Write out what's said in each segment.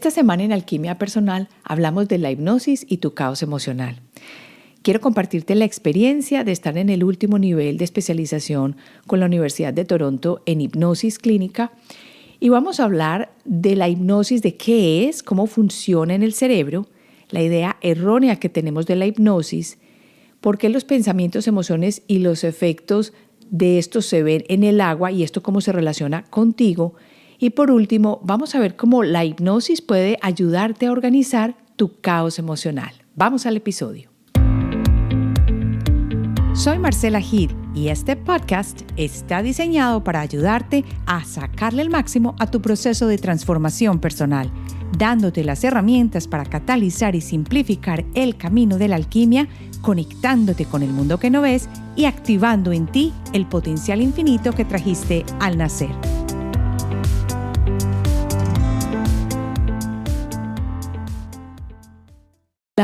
Esta semana en Alquimia Personal hablamos de la hipnosis y tu caos emocional. Quiero compartirte la experiencia de estar en el último nivel de especialización con la Universidad de Toronto en hipnosis clínica y vamos a hablar de la hipnosis, de qué es, cómo funciona en el cerebro, la idea errónea que tenemos de la hipnosis, por qué los pensamientos, emociones y los efectos de estos se ven en el agua y esto cómo se relaciona contigo. Y por último, vamos a ver cómo la hipnosis puede ayudarte a organizar tu caos emocional. Vamos al episodio. Soy Marcela Gid y este podcast está diseñado para ayudarte a sacarle el máximo a tu proceso de transformación personal, dándote las herramientas para catalizar y simplificar el camino de la alquimia, conectándote con el mundo que no ves y activando en ti el potencial infinito que trajiste al nacer.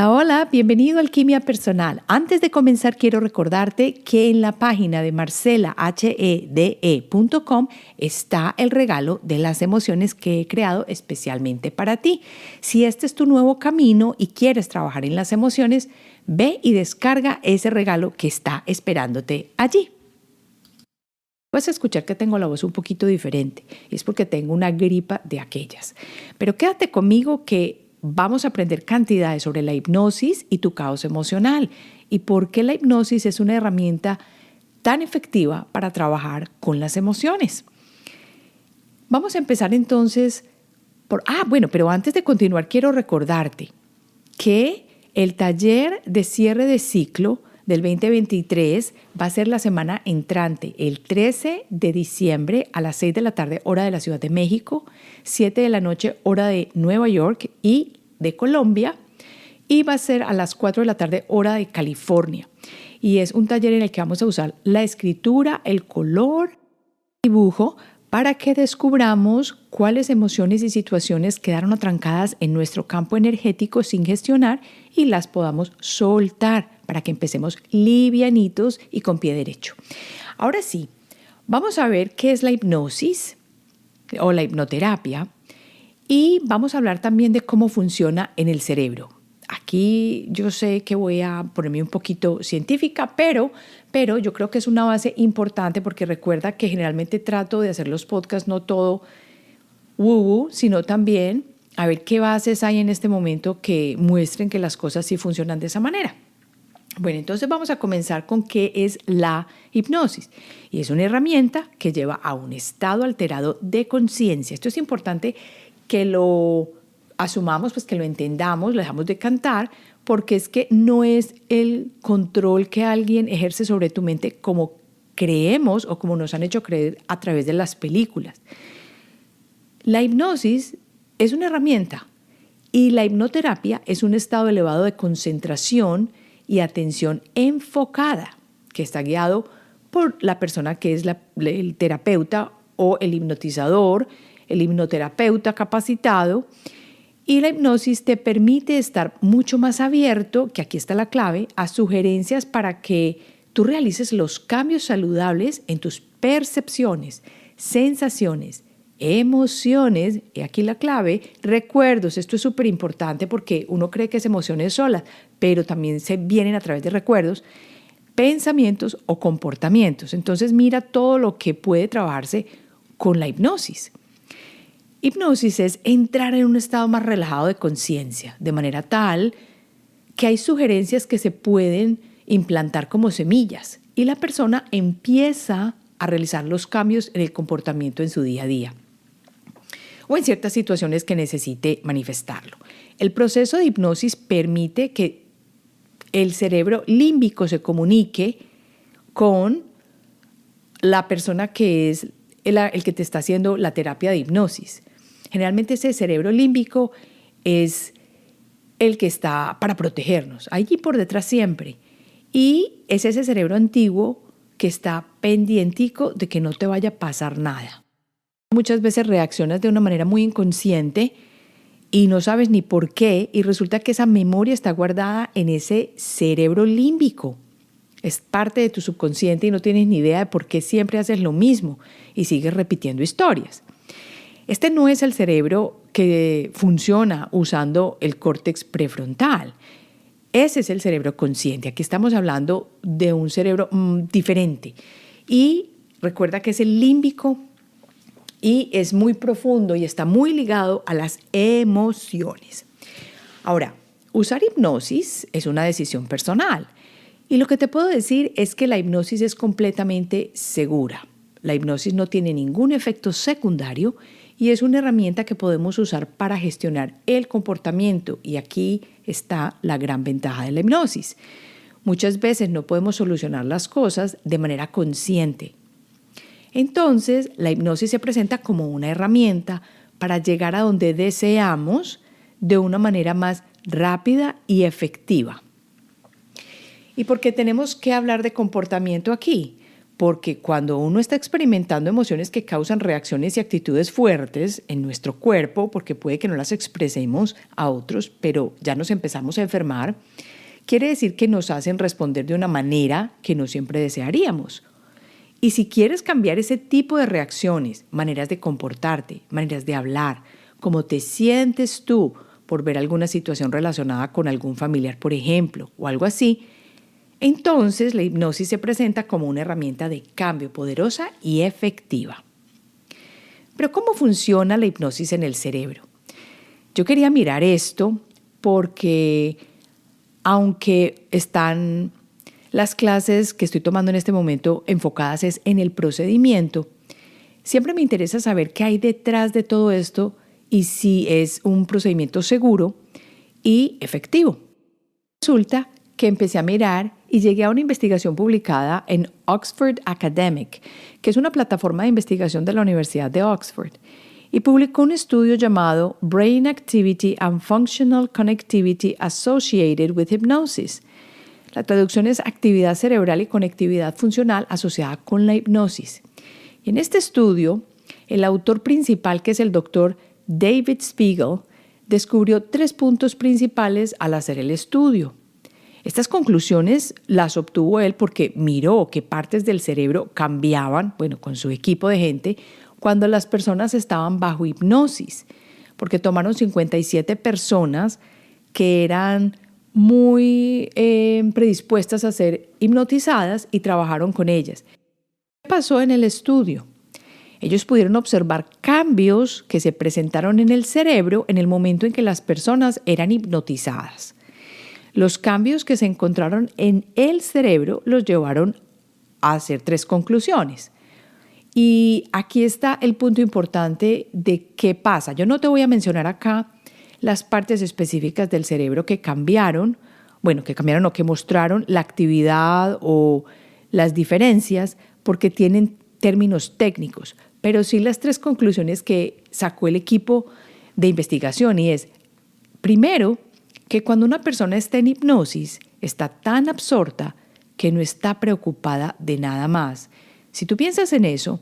Hola, bienvenido a Alquimia Personal. Antes de comenzar, quiero recordarte que en la página de marcelahede.com está el regalo de las emociones que he creado especialmente para ti. Si este es tu nuevo camino y quieres trabajar en las emociones, ve y descarga ese regalo que está esperándote allí. Puedes escuchar que tengo la voz un poquito diferente, es porque tengo una gripa de aquellas. Pero quédate conmigo que vamos a aprender cantidades sobre la hipnosis y tu caos emocional y por qué la hipnosis es una herramienta tan efectiva para trabajar con las emociones. Vamos a empezar entonces pero antes de continuar quiero recordarte que el taller de cierre de ciclo del 2023 va a ser la semana entrante, el 13 de diciembre a las 6 de la tarde, hora de la Ciudad de México, 7 de la noche, hora de Nueva York y de Colombia, y va a ser a las 4 de la tarde, hora de California. Y es un taller en el que vamos a usar la escritura, el color, el dibujo, para que descubramos cuáles emociones y situaciones quedaron atrancadas en nuestro campo energético sin gestionar y las podamos soltar para que empecemos livianitos y con pie derecho. Ahora sí, vamos a ver qué es la hipnosis o la hipnoterapia y vamos a hablar también de cómo funciona en el cerebro. Aquí yo sé que voy a ponerme un poquito científica, pero yo creo que es una base importante porque recuerda que generalmente trato de hacer los podcasts no todo woo-woo, sino también a ver qué bases hay en este momento que muestren que las cosas sí funcionan de esa manera. Bueno, entonces vamos a comenzar con qué es la hipnosis. Y es una herramienta que lleva a un estado alterado de conciencia. Esto es importante que lo asumamos, pues que lo entendamos, lo dejamos de cantar, porque es que no es el control que alguien ejerce sobre tu mente como creemos o como nos han hecho creer a través de las películas. La hipnosis es una herramienta y la hipnoterapia es un estado elevado de concentración y atención enfocada que está guiado por la persona que es el terapeuta o el hipnotizador, el hipnoterapeuta capacitado. Y la hipnosis te permite estar mucho más abierto, que aquí está la clave, a sugerencias para que tú realices los cambios saludables en tus percepciones, sensaciones, emociones, y aquí la clave, recuerdos. Esto es súper importante porque uno cree que es emociones solas, pero también se vienen a través de recuerdos, pensamientos o comportamientos. Entonces mira todo lo que puede trabajarse con la hipnosis. Hipnosis es entrar en un estado más relajado de conciencia, de manera tal que hay sugerencias que se pueden implantar como semillas y la persona empieza a realizar los cambios en el comportamiento en su día a día o en ciertas situaciones que necesite manifestarlo. El proceso de hipnosis permite que el cerebro límbico se comunique con la persona que es el que te está haciendo la terapia de hipnosis. Generalmente ese cerebro límbico es el que está para protegernos, allí por detrás siempre. Y es ese cerebro antiguo que está pendientico de que no te vaya a pasar nada. Muchas veces reaccionas de una manera muy inconsciente y no sabes ni por qué y resulta que esa memoria está guardada en ese cerebro límbico. Es parte de tu subconsciente y no tienes ni idea de por qué siempre haces lo mismo y sigues repitiendo historias. Este no es el cerebro que funciona usando el córtex prefrontal. Ese es el cerebro consciente. Aquí estamos hablando de un cerebro diferente. Y recuerda que es el límbico y es muy profundo y está muy ligado a las emociones. Ahora, usar hipnosis es una decisión personal. Y lo que te puedo decir es que la hipnosis es completamente segura. La hipnosis no tiene ningún efecto secundario y es una herramienta que podemos usar para gestionar el comportamiento. Y aquí está la gran ventaja de la hipnosis. Muchas veces no podemos solucionar las cosas de manera consciente. Entonces, la hipnosis se presenta como una herramienta para llegar a donde deseamos de una manera más rápida y efectiva. ¿Y por qué tenemos que hablar de comportamiento aquí? Porque cuando uno está experimentando emociones que causan reacciones y actitudes fuertes en nuestro cuerpo, porque puede que no las expresemos a otros, pero ya nos empezamos a enfermar, quiere decir que nos hacen responder de una manera que no siempre desearíamos. Y si quieres cambiar ese tipo de reacciones, maneras de comportarte, maneras de hablar, cómo te sientes tú por ver alguna situación relacionada con algún familiar, por ejemplo, o algo así, entonces la hipnosis se presenta como una herramienta de cambio poderosa y efectiva. Pero ¿cómo funciona la hipnosis en el cerebro? Yo quería mirar esto porque aunque están las clases que estoy tomando en este momento enfocadas es en el procedimiento, siempre me interesa saber qué hay detrás de todo esto y si es un procedimiento seguro y efectivo. Resulta que empecé a mirar y llegué a una investigación publicada en Oxford Academic, que es una plataforma de investigación de la Universidad de Oxford, y publicó un estudio llamado Brain Activity and Functional Connectivity Associated with Hypnosis. La traducción es actividad cerebral y conectividad funcional asociada con la hipnosis. Y en este estudio, el autor principal, que es el doctor David Spiegel, descubrió 3 puntos principales al hacer el estudio. Estas conclusiones las obtuvo él porque miró qué partes del cerebro cambiaban, con su equipo de gente, cuando las personas estaban bajo hipnosis, porque tomaron 57 personas que eran muy predispuestas a ser hipnotizadas y trabajaron con ellas. ¿Qué pasó en el estudio? Ellos pudieron observar cambios que se presentaron en el cerebro en el momento en que las personas eran hipnotizadas. Los cambios que se encontraron en el cerebro los llevaron a hacer 3 conclusiones. Y aquí está el punto importante de qué pasa. Yo no te voy a mencionar acá las partes específicas del cerebro que cambiaron, o que mostraron la actividad o las diferencias, porque tienen términos técnicos, pero sí las 3 conclusiones que sacó el equipo de investigación, y es, primero, que cuando una persona está en hipnosis, está tan absorta que no está preocupada de nada más. Si tú piensas en eso,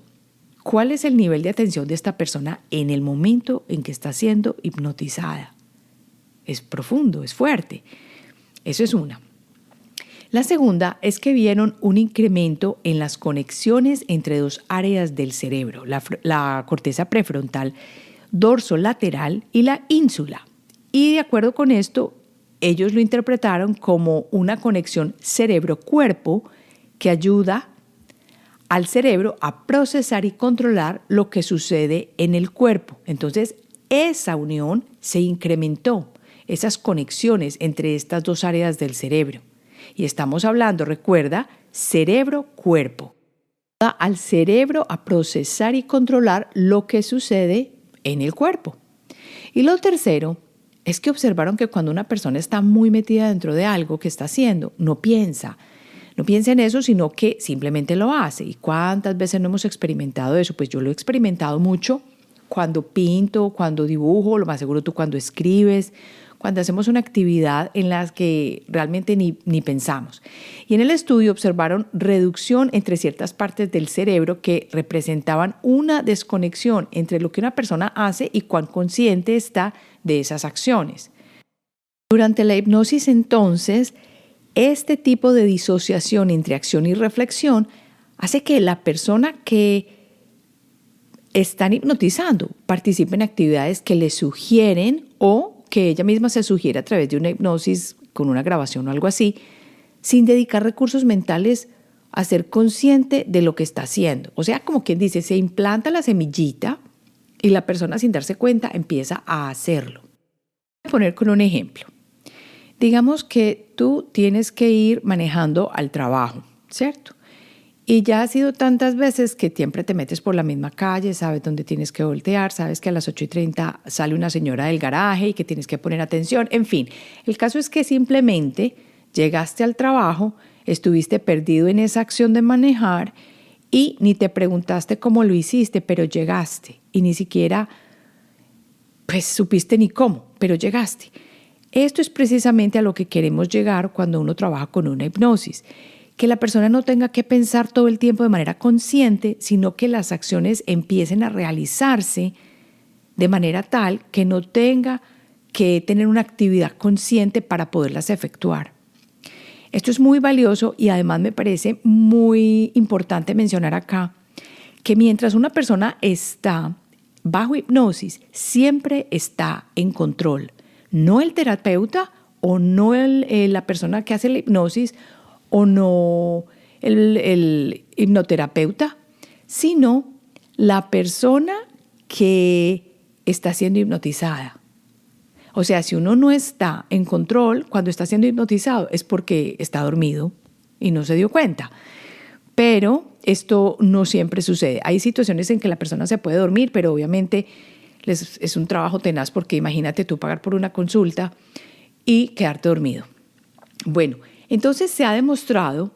¿cuál es el nivel de atención de esta persona en el momento en que está siendo hipnotizada? Es profundo, es fuerte. Eso es una. La segunda es que vieron un incremento en las conexiones entre 2 áreas del cerebro, la corteza prefrontal dorsolateral y la ínsula. Y de acuerdo con esto, ellos lo interpretaron como una conexión cerebro-cuerpo que ayuda al cerebro a procesar y controlar lo que sucede en el cuerpo. Entonces, esa unión se incrementó, esas conexiones entre estas 2 áreas del cerebro. Y estamos hablando, recuerda, cerebro-cuerpo. Ayuda al cerebro a procesar y controlar lo que sucede en el cuerpo. Y lo tercero es que observaron que cuando una persona está muy metida dentro de algo que está haciendo, no piensa en eso, sino que simplemente lo hace. ¿Y cuántas veces no hemos experimentado eso? Pues yo lo he experimentado mucho cuando pinto, cuando dibujo, lo más seguro tú cuando escribes, cuando hacemos una actividad en la que realmente ni pensamos. Y en el estudio observaron reducción entre ciertas partes del cerebro que representaban una desconexión entre lo que una persona hace y cuán consciente está de esas acciones. Durante la hipnosis, entonces, este tipo de disociación entre acción y reflexión hace que la persona que están hipnotizando. Participa en actividades que le sugieren o que ella misma se sugiere a través de una hipnosis con una grabación o algo así, sin dedicar recursos mentales a ser consciente de lo que está haciendo. O sea, como quien dice, se implanta la semillita y la persona sin darse cuenta empieza a hacerlo. Voy a poner con un ejemplo. Digamos que tú tienes que ir manejando al trabajo, ¿cierto? Y ya ha sido tantas veces que siempre te metes por la misma calle, sabes dónde tienes que voltear, sabes que a las 8:30 sale una señora del garaje y que tienes que poner atención. En fin, el caso es que simplemente llegaste al trabajo, estuviste perdido en esa acción de manejar y ni te preguntaste cómo lo hiciste, pero llegaste y ni siquiera pues supiste ni cómo, pero llegaste. Esto es precisamente a lo que queremos llegar cuando uno trabaja con una hipnosis. Que la persona no tenga que pensar todo el tiempo de manera consciente, sino que las acciones empiecen a realizarse de manera tal que no tenga que tener una actividad consciente para poderlas efectuar. Esto es muy valioso y además me parece muy importante mencionar acá que mientras una persona está bajo hipnosis, siempre está en control. No el terapeuta o no la persona que hace la hipnosis o no el hipnoterapeuta, sino la persona que está siendo hipnotizada. O sea, si uno no está en control cuando está siendo hipnotizado es porque está dormido y no se dio cuenta. Pero esto no siempre sucede. Hay situaciones en que la persona se puede dormir, pero obviamente es un trabajo tenaz porque imagínate tú pagar por una consulta y quedarte dormido. Bueno, entonces se ha demostrado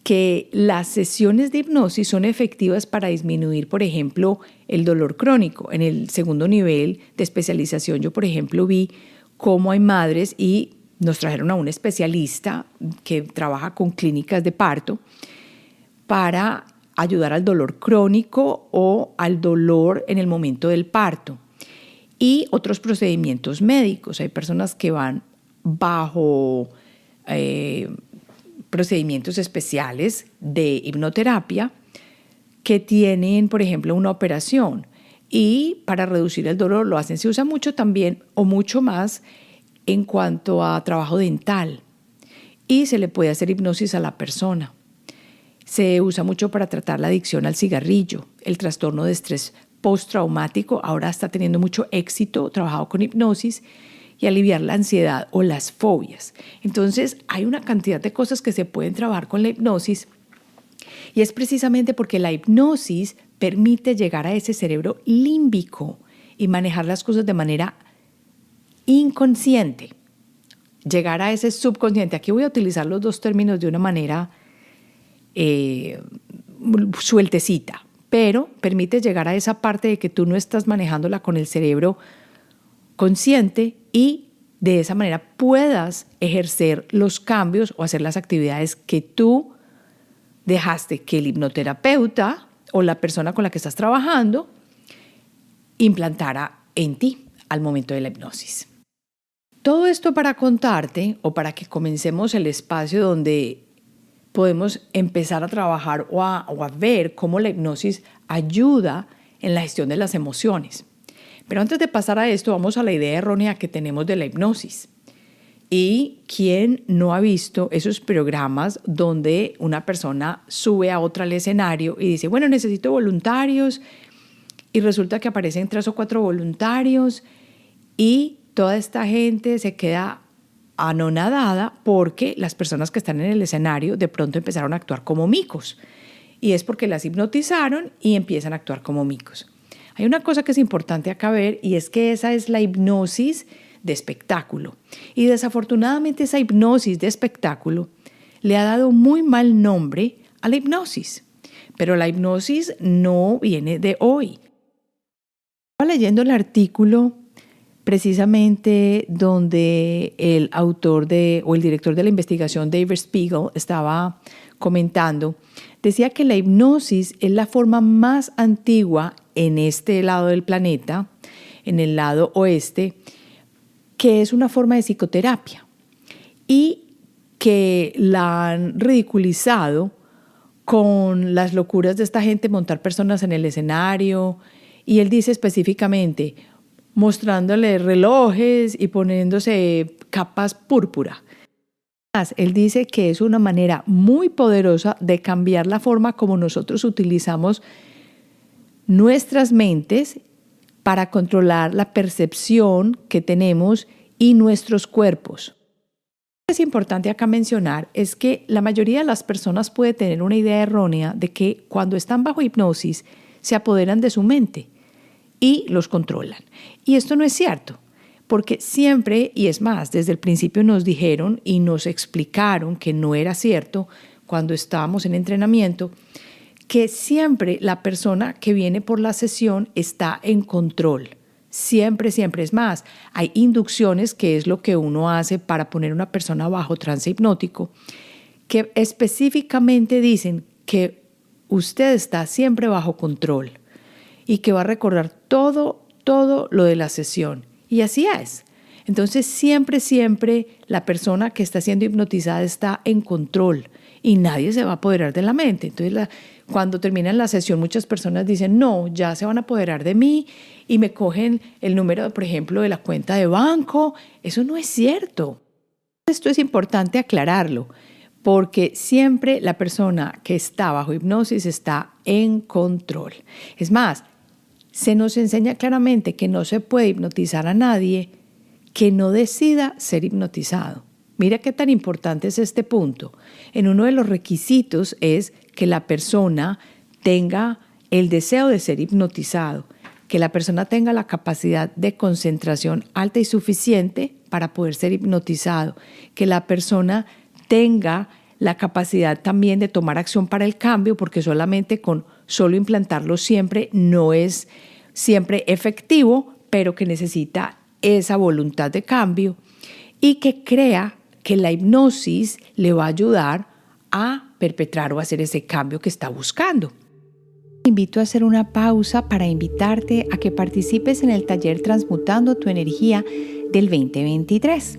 que las sesiones de hipnosis son efectivas para disminuir, por ejemplo, el dolor crónico. En el segundo nivel de especialización, yo, por ejemplo, vi cómo hay madres y nos trajeron a un especialista que trabaja con clínicas de parto para ayudar al dolor crónico o al dolor en el momento del parto. Y otros procedimientos médicos. Hay personas que van bajo procedimientos especiales de hipnoterapia que tienen, por ejemplo, una operación y para reducir el dolor lo hacen. Se usa mucho también o mucho más en cuanto a trabajo dental y se le puede hacer hipnosis a la persona. Se usa mucho para tratar la adicción al cigarrillo, el trastorno de estrés postraumático, ahora está teniendo mucho éxito trabajado con hipnosis, y aliviar la ansiedad o las fobias. Entonces, hay una cantidad de cosas que se pueden trabajar con la hipnosis y es precisamente porque la hipnosis permite llegar a ese cerebro límbico y manejar las cosas de manera inconsciente, llegar a ese subconsciente. Aquí voy a utilizar los dos términos de una manera sueltecita, pero permite llegar a esa parte de que tú no estás manejándola con el cerebro consciente y de esa manera puedas ejercer los cambios o hacer las actividades que tú dejaste que el hipnoterapeuta o la persona con la que estás trabajando implantara en ti al momento de la hipnosis. Todo esto para contarte o para que comencemos el espacio donde podemos empezar a trabajar o a ver cómo la hipnosis ayuda en la gestión de las emociones. Pero antes de pasar a esto, vamos a la idea errónea que tenemos de la hipnosis. ¿Y quién no ha visto esos programas donde una persona sube a otra al escenario y dice, bueno, necesito voluntarios, y resulta que aparecen 3 o 4 voluntarios y toda esta gente se queda anonadada porque las personas que están en el escenario de pronto empezaron a actuar como micos? Y es porque las hipnotizaron y empiezan a actuar como micos. Hay una cosa que es importante acá ver y es que esa es la hipnosis de espectáculo. Y desafortunadamente esa hipnosis de espectáculo le ha dado muy mal nombre a la hipnosis. Pero la hipnosis no viene de hoy. Estaba leyendo el artículo precisamente donde el autor o el director de la investigación, David Spiegel, estaba comentando. Decía que la hipnosis es la forma más antigua en este lado del planeta, en el lado oeste, que es una forma de psicoterapia y que la han ridiculizado con las locuras de esta gente, montar personas en el escenario. Y él dice específicamente, mostrándole relojes y poniéndose capas púrpura. Él dice que es una manera muy poderosa de cambiar la forma como nosotros utilizamos nuestras mentes para controlar la percepción que tenemos y nuestros cuerpos. Lo que es importante acá mencionar es que la mayoría de las personas puede tener una idea errónea de que cuando están bajo hipnosis se apoderan de su mente y los controlan. Y esto no es cierto, porque siempre, y es más, desde el principio nos dijeron y nos explicaron que no era cierto cuando estábamos en entrenamiento, que siempre la persona que viene por la sesión está en control. Siempre, siempre. Es más, hay inducciones, que es lo que uno hace para poner a una persona bajo trance hipnótico, que específicamente dicen que usted está siempre bajo control y que va a recordar todo lo de la sesión. Y así es. Entonces, siempre, siempre la persona que está siendo hipnotizada está en control y nadie se va a apoderar de la mente. Entonces, cuando terminan la sesión, muchas personas dicen, no, ya se van a apoderar de mí y me cogen el número, por ejemplo, de la cuenta de banco. Eso no es cierto. Esto es importante aclararlo, porque siempre la persona que está bajo hipnosis está en control. Es más, se nos enseña claramente que no se puede hipnotizar a nadie que no decida ser hipnotizado. Mira qué tan importante es este punto. En uno de los requisitos es que la persona tenga el deseo de ser hipnotizado, que la persona tenga la capacidad de concentración alta y suficiente para poder ser hipnotizado, que la persona tenga la capacidad también de tomar acción para el cambio, porque solamente con solo implantarlo siempre no es siempre efectivo, pero que necesita esa voluntad de cambio y que crea que la hipnosis le va a ayudar a perpetrar o hacer ese cambio que está buscando. Te invito a hacer una pausa para invitarte a que participes en el taller Transmutando tu Energía del 2023.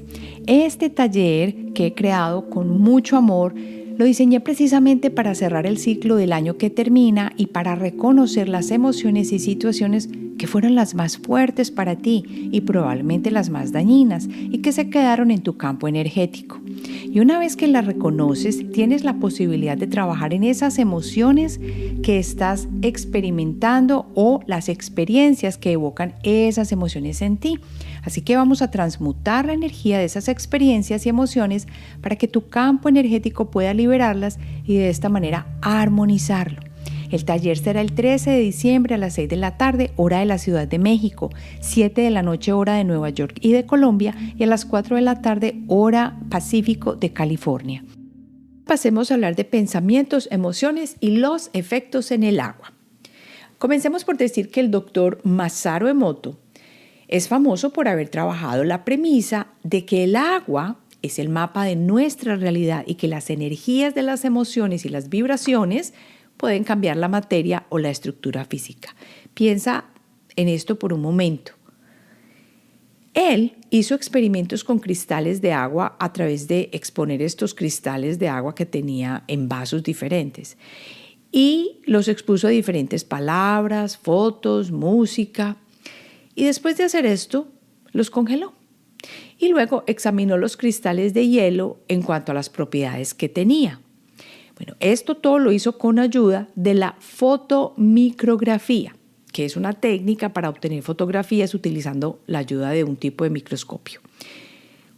Este taller, que he creado con mucho amor, lo diseñé precisamente para cerrar el ciclo del año que termina y para reconocer las emociones y situaciones que fueron las más fuertes para ti y probablemente las más dañinas y que se quedaron en tu campo energético. Y una vez que las reconoces, tienes la posibilidad de trabajar en esas emociones que estás experimentando o las experiencias que evocan esas emociones en ti. Así que vamos a transmutar la energía de esas experiencias y emociones para que tu campo energético pueda liberarlas y de esta manera armonizarlo. El taller será el 13 de diciembre a las 6 de la tarde, hora de la Ciudad de México, 7 de la noche, hora de Nueva York y de Colombia, y a las 4 de la tarde, hora Pacífico de California. Pasemos a hablar de pensamientos, emociones y los efectos en el agua. Comencemos por decir que el doctor Masaru Emoto es famoso por haber trabajado la premisa de que el agua es el mapa de nuestra realidad y que las energías de las emociones y las vibraciones pueden cambiar la materia o la estructura física. Piensa en esto por un momento. Él hizo experimentos con cristales de agua a través de exponer estos cristales de agua que tenía en vasos diferentes y los expuso a diferentes palabras, fotos, música. Y después de hacer esto, los congeló. Y luego examinó los cristales de hielo en cuanto a las propiedades que tenía. Bueno, esto todo lo hizo con ayuda de la fotomicrografía, que es una técnica para obtener fotografías utilizando la ayuda de un tipo de microscopio.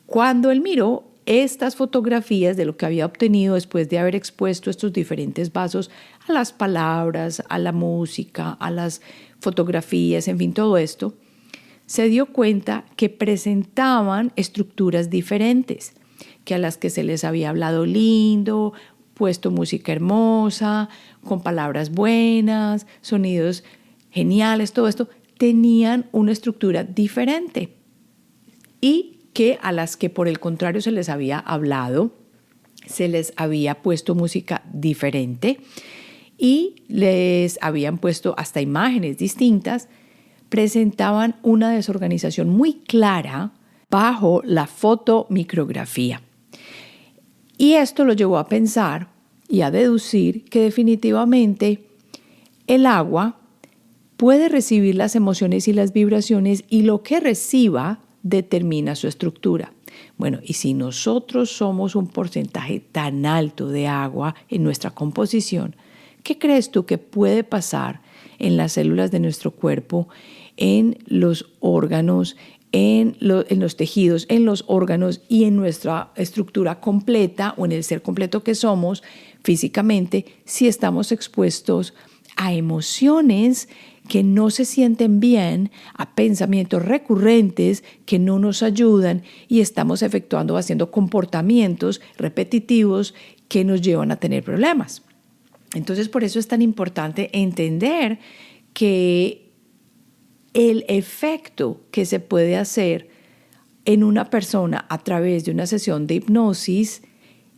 Cuando él miró estas fotografías de lo que había obtenido después de haber expuesto estos diferentes vasos a las palabras, a la música, a las fotografías, en fin, todo esto, se dio cuenta que presentaban estructuras diferentes, que a las que se les había hablado lindo, puesto música hermosa, con palabras buenas, sonidos geniales, todo esto, tenían una estructura diferente y que a las que por el contrario se les había hablado, se les había puesto música diferente y les habían puesto hasta imágenes distintas, presentaban una desorganización muy clara bajo la fotomicrografía. Y esto lo llevó a pensar y a deducir que definitivamente el agua puede recibir las emociones y las vibraciones y lo que reciba determina su estructura. Bueno, y si nosotros somos un porcentaje tan alto de agua en nuestra composición, ¿qué crees tú que puede pasar en las células de nuestro cuerpo, en los órganos, en los tejidos, en los órganos y en nuestra estructura completa o en el ser completo que somos físicamente si estamos expuestos a emociones que no se sienten bien, a pensamientos recurrentes que no nos ayudan y estamos efectuando o haciendo comportamientos repetitivos que nos llevan a tener problemas? Entonces, por eso es tan importante entender que el efecto que se puede hacer en una persona a través de una sesión de hipnosis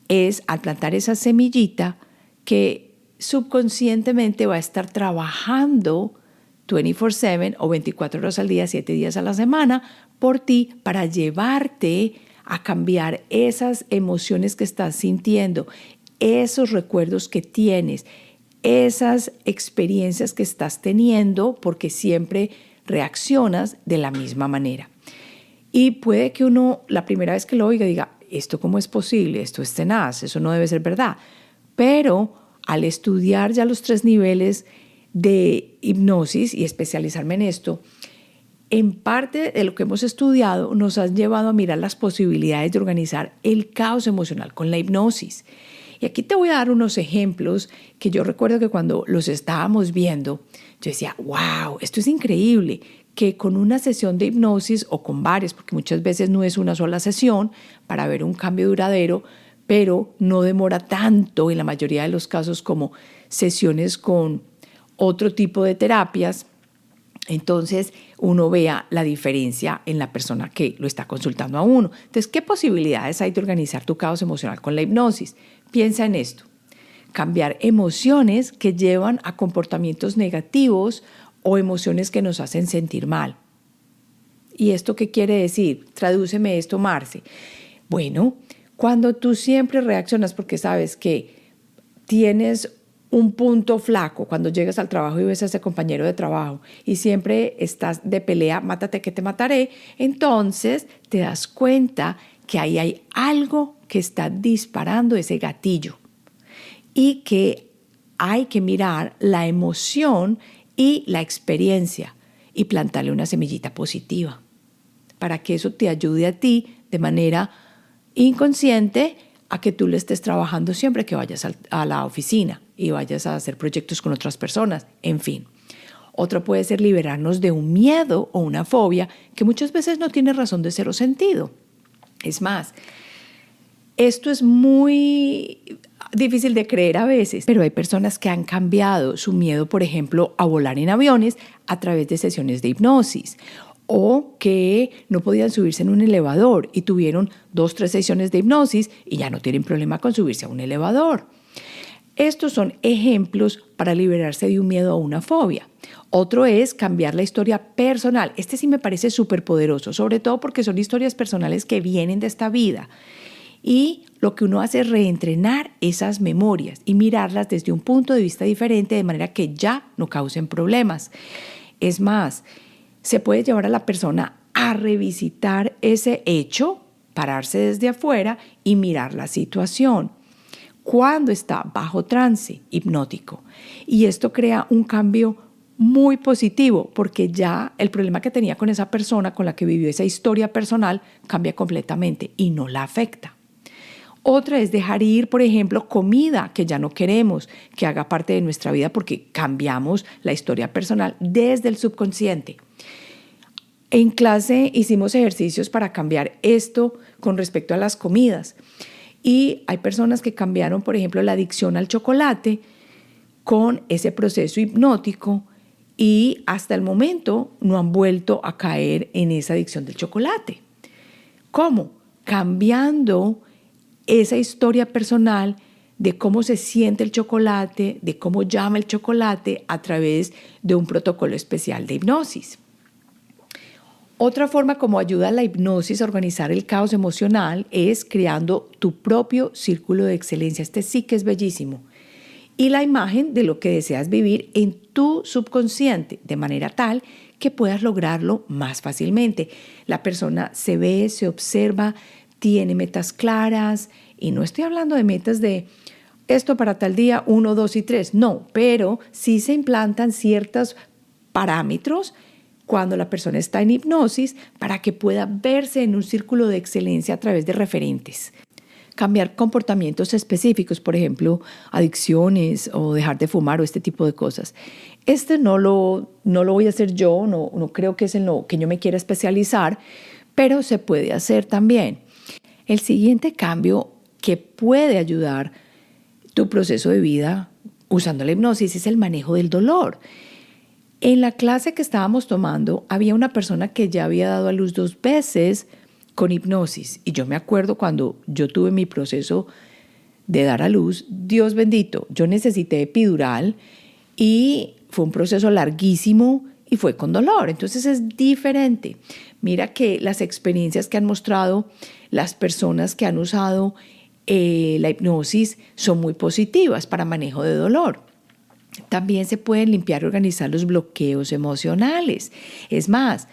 es al plantar esa semillita que subconscientemente va a estar trabajando 24/7 o 24 horas al día, 7 días a la semana por ti para llevarte a cambiar esas emociones que estás sintiendo, esos recuerdos que tienes, esas experiencias que estás teniendo, porque siempre reaccionas de la misma manera. Y puede que uno, la primera vez que lo oiga, diga, ¿esto cómo es posible? Esto es tenaz, eso no debe ser verdad. Pero al estudiar ya los 3 niveles de hipnosis y especializarme en esto, en parte de lo que hemos estudiado nos han llevado a mirar las posibilidades de organizar el caos emocional con la hipnosis. Y aquí te voy a dar unos ejemplos que yo recuerdo que cuando los estábamos viendo, yo decía, wow, esto es increíble, que con una sesión de hipnosis o con varias, porque muchas veces no es una sola sesión para ver un cambio duradero, pero no demora tanto en la mayoría de los casos como sesiones con otro tipo de terapias. Entonces uno vea la diferencia en la persona que lo está consultando a uno. Entonces, ¿qué posibilidades hay de organizar tu caos emocional con la hipnosis? Piensa en esto: cambiar emociones que llevan a comportamientos negativos o emociones que nos hacen sentir mal. ¿Y esto qué quiere decir? Tradúceme esto, Marce. Bueno, cuando tú siempre reaccionas porque sabes que tienes un punto flaco cuando llegas al trabajo y ves a ese compañero de trabajo y siempre estás de pelea, mátate que te mataré, entonces te das cuenta que ahí hay algo que está disparando ese gatillo y que hay que mirar la emoción y la experiencia y plantarle una semillita positiva para que eso te ayude a ti de manera inconsciente a que tú le estés trabajando siempre que vayas a la oficina y vayas a hacer proyectos con otras personas, en fin. Otro puede ser liberarnos de un miedo o una fobia que muchas veces no tiene razón de ser o sentido. Es más, esto es muy difícil de creer a veces, pero hay personas que han cambiado su miedo, por ejemplo, a volar en aviones a través de sesiones de hipnosis, o que no podían subirse en un elevador y tuvieron 2, 3 sesiones de hipnosis y ya no tienen problema con subirse a un elevador. Estos son ejemplos para liberarse de un miedo o una fobia. Otro es cambiar la historia personal. Este sí me parece súper poderoso, sobre todo porque son historias personales que vienen de esta vida. Y lo que uno hace es reentrenar esas memorias y mirarlas desde un punto de vista diferente, de manera que ya no causen problemas. Es más, se puede llevar a la persona a revisitar ese hecho, pararse desde afuera y mirar la situación cuando está bajo trance hipnótico. Y esto crea un cambio muy positivo porque ya el problema que tenía con esa persona con la que vivió esa historia personal cambia completamente y no la afecta. Otra es dejar ir, por ejemplo, comida que ya no queremos, que haga parte de nuestra vida porque cambiamos la historia personal desde el subconsciente. En clase hicimos ejercicios para cambiar esto con respecto a las comidas. Y hay personas que cambiaron, por ejemplo, la adicción al chocolate con ese proceso hipnótico y hasta el momento no han vuelto a caer en esa adicción del chocolate. ¿Cómo? Cambiando esa historia personal de cómo se siente el chocolate, de cómo llama el chocolate a través de un protocolo especial de hipnosis. Otra forma como ayuda a la hipnosis a organizar el caos emocional es creando tu propio círculo de excelencia. Este sí que es bellísimo. Y la imagen de lo que deseas vivir en tu subconsciente, de manera tal que puedas lograrlo más fácilmente. La persona se ve, se observa, tiene metas claras, y no estoy hablando de metas de esto para tal día, 1, 2 y 3, no, pero sí se implantan ciertos parámetros cuando la persona está en hipnosis para que pueda verse en un círculo de excelencia a través de referentes. Cambiar comportamientos específicos, por ejemplo, adicciones o dejar de fumar o este tipo de cosas. No lo voy a hacer yo, no creo que es en lo que yo me quiera especializar, pero se puede hacer también. El siguiente cambio que puede ayudar tu proceso de vida usando la hipnosis es el manejo del dolor. En la clase que estábamos tomando había una persona que ya había dado a luz 2 veces con hipnosis. Y yo me acuerdo cuando yo tuve mi proceso de dar a luz, Dios bendito, yo necesité epidural y fue un proceso larguísimo y fue con dolor. Entonces es diferente. Mira que las experiencias que han mostrado las personas que han usado la hipnosis son muy positivas para manejo de dolor. También se pueden limpiar y organizar los bloqueos emocionales. Es más,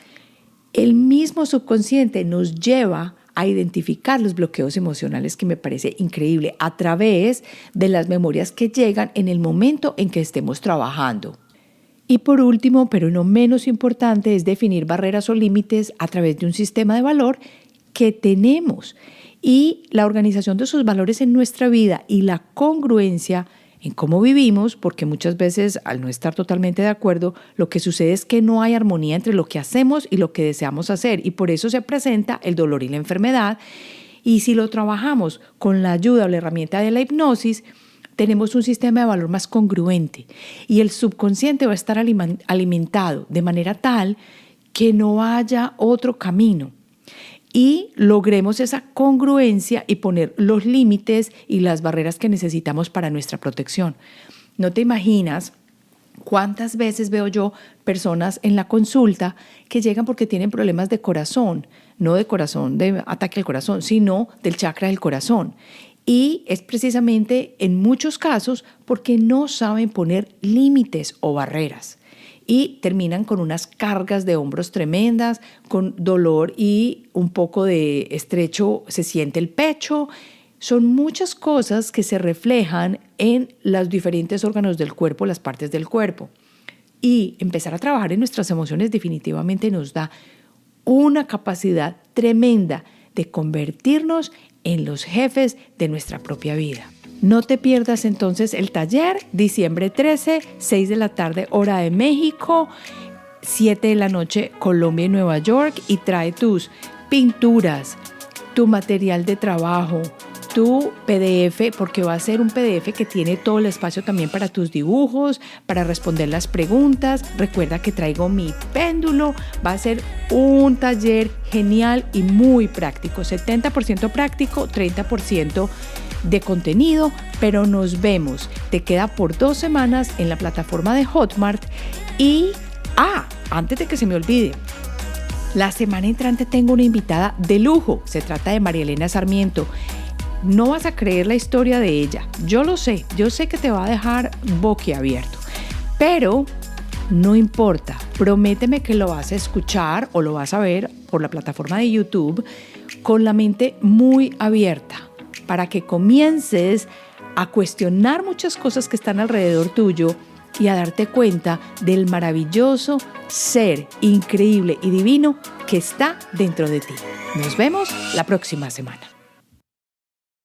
el mismo subconsciente nos lleva a identificar los bloqueos emocionales, que me parece increíble, a través de las memorias que llegan en el momento en que estemos trabajando. Y por último, pero no menos importante, es definir barreras o límites a través de un sistema de valor que tenemos. Y la organización de esos valores en nuestra vida y la congruencia en cómo vivimos, porque muchas veces al no estar totalmente de acuerdo, lo que sucede es que no hay armonía entre lo que hacemos y lo que deseamos hacer, y por eso se presenta el dolor y la enfermedad. Y si lo trabajamos con la ayuda o la herramienta de la hipnosis, tenemos un sistema de valor más congruente y el subconsciente va a estar alimentado de manera tal que no haya otro camino. Y logremos esa congruencia y poner los límites y las barreras que necesitamos para nuestra protección. No te imaginas cuántas veces veo yo personas en la consulta que llegan porque tienen problemas de corazón, no de corazón, de ataque al corazón, sino del chakra del corazón. Y es precisamente en muchos casos porque no saben poner límites o barreras. Y terminan con unas cargas de hombros tremendas, con dolor y un poco de estrecho se siente el pecho. Son muchas cosas que se reflejan en los diferentes órganos del cuerpo, las partes del cuerpo. Y empezar a trabajar en nuestras emociones definitivamente nos da una capacidad tremenda de convertirnos en los jefes de nuestra propia vida. No te pierdas entonces el taller, diciembre 13, 6 de la tarde, hora de México, 7 de la noche, Colombia y Nueva York, y trae tus pinturas, tu material de trabajo, tu PDF, porque va a ser un PDF que tiene todo el espacio también para tus dibujos, para responder las preguntas. Recuerda que traigo mi péndulo, va a ser un taller genial y muy práctico, 70% práctico, 30% de contenido, pero nos vemos. Te queda por 2 semanas en la plataforma de Hotmart y, antes de que se me olvide, la semana entrante tengo una invitada de lujo. Se trata de María Elena Sarmiento. No vas a creer la historia de ella. Yo lo sé, yo sé que te va a dejar boquiabierto, pero no importa. Prométeme que lo vas a escuchar o lo vas a ver por la plataforma de YouTube con la mente muy abierta, para que comiences a cuestionar muchas cosas que están alrededor tuyo y a darte cuenta del maravilloso ser increíble y divino que está dentro de ti. Nos vemos la próxima semana.